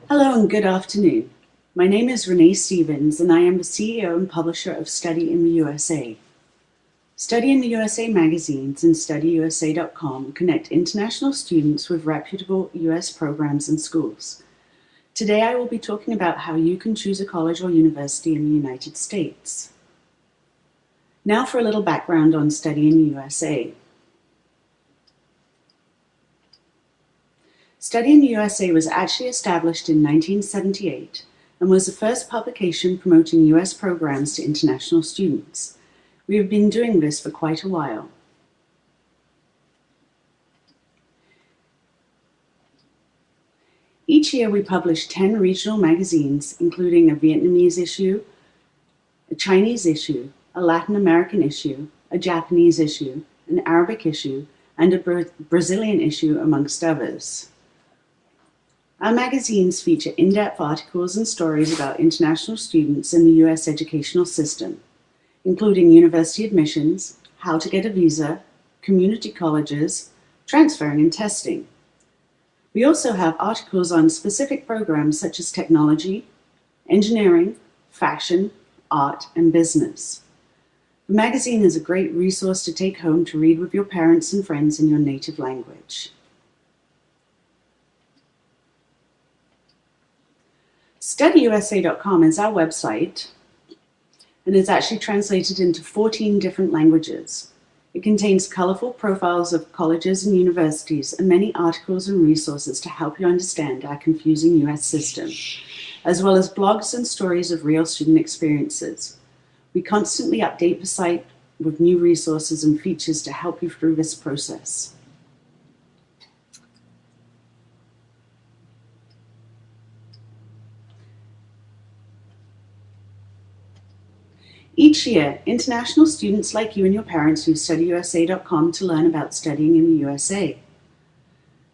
Hello and good afternoon. My name is Renee Stevens and I am the CEO and publisher of Study in the USA. Study in the USA magazines and StudyUSA.com connect international students with reputable US programs and schools. Today I will be talking about how you can choose a college or university in the United States. Now for a little background on Study in the USA. Study in the USA was actually established in 1978 and was the first publication promoting US programs to international students. We have been doing this for quite a while. Each year we publish 10 regional magazines, including a Vietnamese issue, a Chinese issue, a Latin American issue, a Japanese issue, an Arabic issue, and a Brazilian issue, amongst others. Our magazines feature in-depth articles and stories about international students in the US educational system, including university admissions, how to get a visa, community colleges, transferring and testing. We also have articles on specific programs such as technology, engineering, fashion, art, and business. The magazine is a great resource to take home to read with your parents and friends in your native language. StudyUSA.com is our website and is actually translated into 14 different languages. It contains colorful profiles of colleges and universities and many articles and resources to help you understand our confusing US system, as well as blogs and stories of real student experiences. We constantly update the site with new resources and features to help you through this process. Each year, international students like you and your parents use StudyUSA.com to learn about studying in the USA.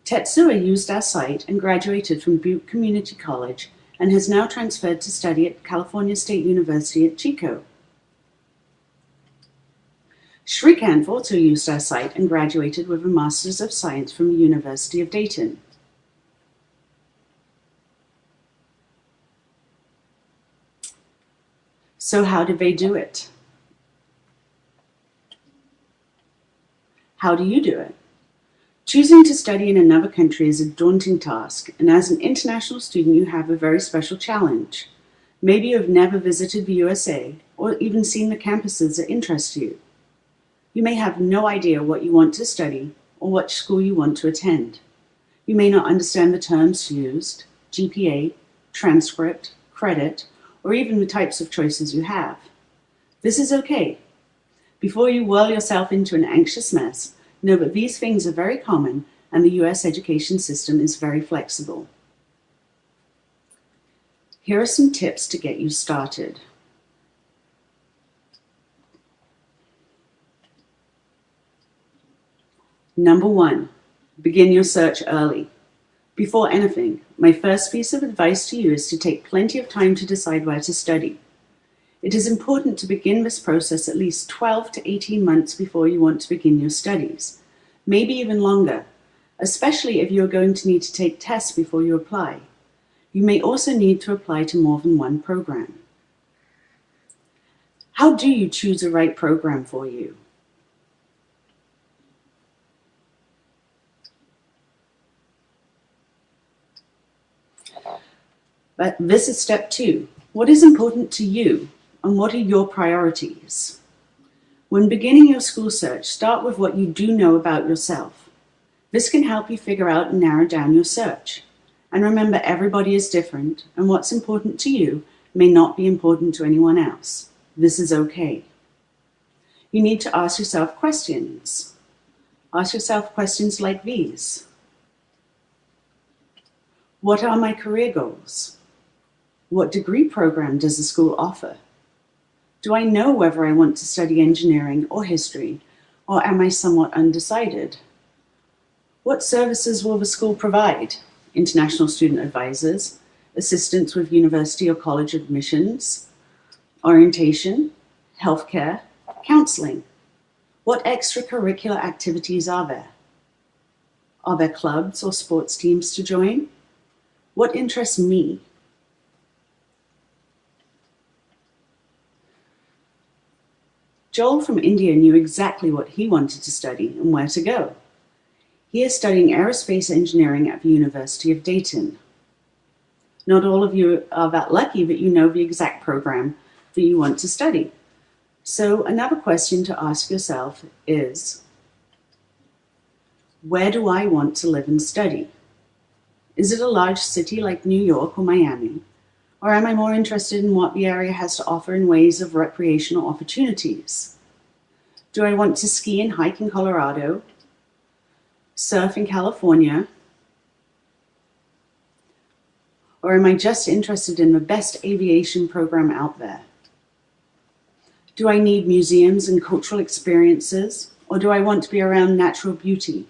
Tetsuya used our site and graduated from Butte Community College and has now transferred to study at California State University at Chico. Shrikant also used our site and graduated with a Master's of Science from the University of Dayton. So how did they do it? How do you do it? Choosing to study in another country is a daunting task, and as an international student you have a very special challenge. Maybe you have never visited the USA or even seen the campuses that interest you. You may have no idea what you want to study or what school you want to attend. You may not understand the terms used, GPA, transcript, credit, or even the types of choices you have. This is okay. Before you whirl yourself into an anxious mess, know that these things are very common and the US education system is very flexible. Here are some tips to get you started. Number 1, begin your search early. Before anything, my first piece of advice to you is to take plenty of time to decide where to study. It is important to begin this process at least 12 to 18 months before you want to begin your studies, maybe even longer, especially if you are going to need to take tests before you apply. You may also need to apply to more than one program. How do you choose the right program for you? But this is step 2. What is important to you and what are your priorities? When beginning your school search, start with what you do know about yourself. This can help you figure out and narrow down your search. And remember, everybody is different, and what's important to you may not be important to anyone else. This is okay. You need to ask yourself questions. Ask yourself questions like these. What are my career goals? What degree program does the school offer? Do I know whether I want to study engineering or history, or am I somewhat undecided? What services will the school provide? International student advisors, assistance with university or college admissions, orientation, healthcare, counseling. What extracurricular activities are there? Are there clubs or sports teams to join? What interests me? Joel from India knew exactly what he wanted to study and where to go. He is studying aerospace engineering at the University of Dayton. Not all of you are that lucky that you know the exact program that you want to study. So another question to ask yourself is, where do I want to live and study? Is it a large city like New York or Miami? Or am I more interested in what the area has to offer in ways of recreational opportunities? Do I want to ski and hike in Colorado, surf in California, or am I just interested in the best aviation program out there? Do I need museums and cultural experiences, or do I want to be around natural beauty?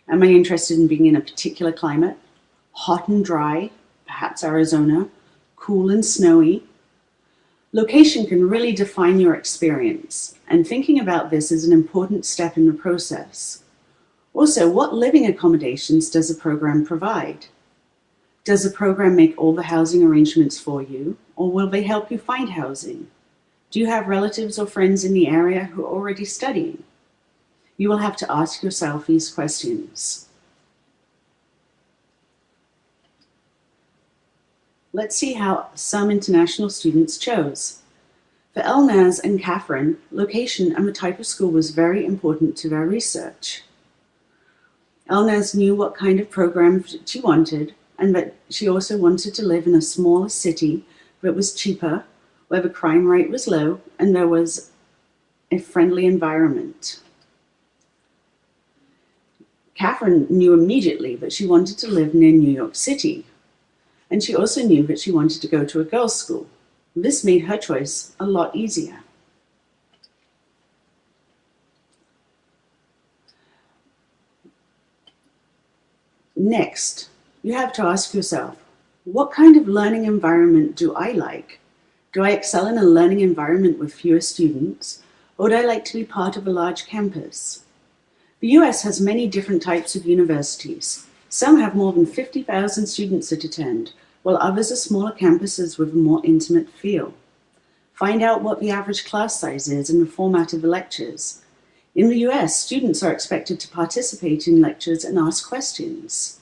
Am I interested in being in a particular climate, hot and dry, perhaps Arizona, cool and snowy? Location can really define your experience, and thinking about this is an important step in the process. Also, what living accommodations does a program provide? Does the program make all the housing arrangements for you, or will they help you find housing? Do you have relatives or friends in the area who are already studying? You will have to ask yourself these questions. Let's see how some international students chose. For Elnaz and Catherine, location and the type of school was very important to their research. Elnaz knew what kind of program she wanted, and that she also wanted to live in a smaller city that was cheaper, where the crime rate was low, and there was a friendly environment. Catherine knew immediately that she wanted to live near New York City, and she also knew that she wanted to go to a girls' school. This made her choice a lot easier. Next, you have to ask yourself, what kind of learning environment do I like? Do I excel in a learning environment with fewer students, or would I like to be part of a large campus? The US has many different types of universities. Some have more than 50,000 students that attend, while others are smaller campuses with a more intimate feel. Find out what the average class size is and the format of the lectures. In the US, students are expected to participate in lectures and ask questions.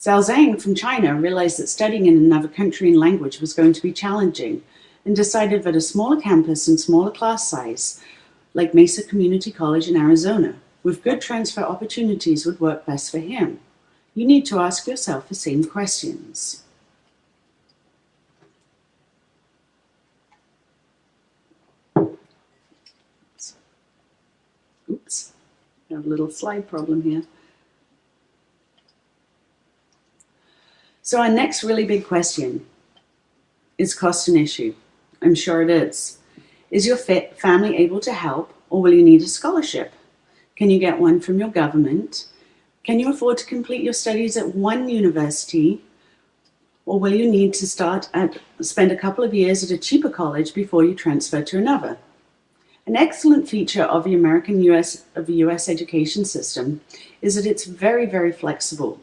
Zhao Zhang from China realized that studying in another country and language was going to be challenging and decided that a smaller campus and smaller class size, like Mesa Community College in Arizona, with good transfer opportunities would work best for him. You need to ask yourself the same questions. Oops, I have a little slide problem here. So our next really big question, is cost an issue? I'm sure it is. Is your family able to help, or will you need a scholarship? Can you get one from your government? Can you afford to complete your studies at one university, or will you need to spend a couple of years at a cheaper college before you transfer to another? An excellent feature of the US education system is that it's very, very flexible.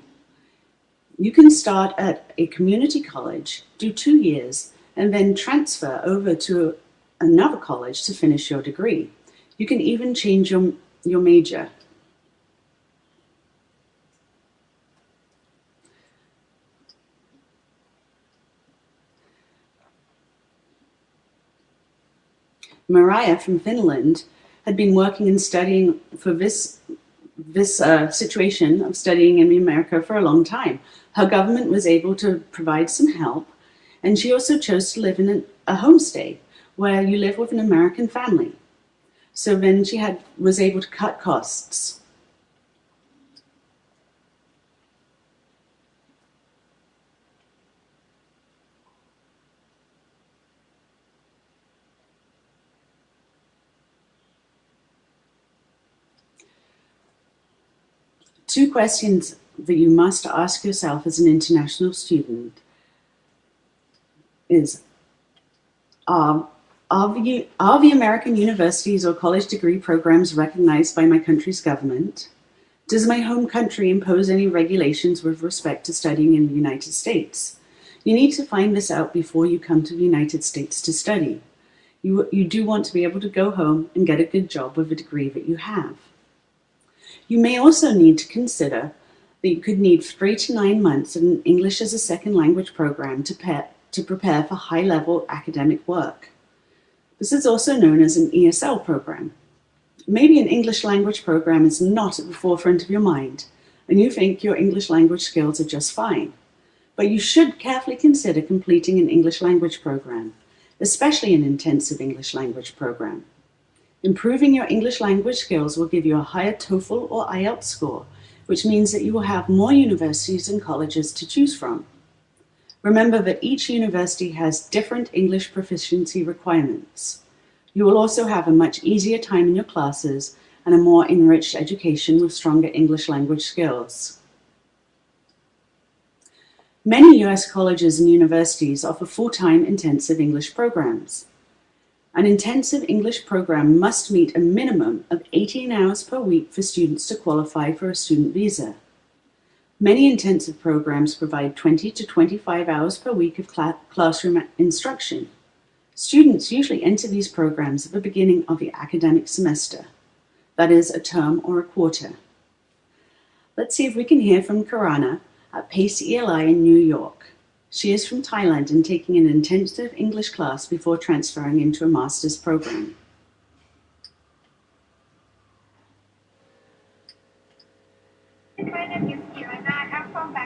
You can start at a community college, do 2 years, and then transfer over to another college to finish your degree. You can even change your major. Maria from Finland had been working and studying for this situation of studying in America for a long time. Her government was able to provide some help, and she also chose to live in a homestay where you live with an American family. So then she was able to cut costs. Two questions that you must ask yourself as an international student is, are Are the American universities or college degree programs recognized by my country's government? Does my home country impose any regulations with respect to studying in the United States? You need to find this out before you come to the United States to study. You do want to be able to go home and get a good job with a degree that you have. You may also need to consider that you could need 3 to 9 months of an English as a second language program to prepare for high-level academic work. This is also known as an ESL program. Maybe an English language program is not at the forefront of your mind, and you think your English language skills are just fine. But you should carefully consider completing an English language program, especially an intensive English language program. Improving your English language skills will give you a higher TOEFL or IELTS score, which means that you will have more universities and colleges to choose from. Remember that each university has different English proficiency requirements. You will also have a much easier time in your classes and a more enriched education with stronger English language skills. Many US colleges and universities offer full-time intensive English programs. An intensive English program must meet a minimum of 18 hours per week for students to qualify for a student visa. Many intensive programs provide 20 to 25 hours per week of classroom instruction. Students usually enter these programs at the beginning of the academic semester, that is, a term or a quarter. Let's see if we can hear from Karana at Pace ELI in New York. She is from Thailand and taking an intensive English class before transferring into a master's program.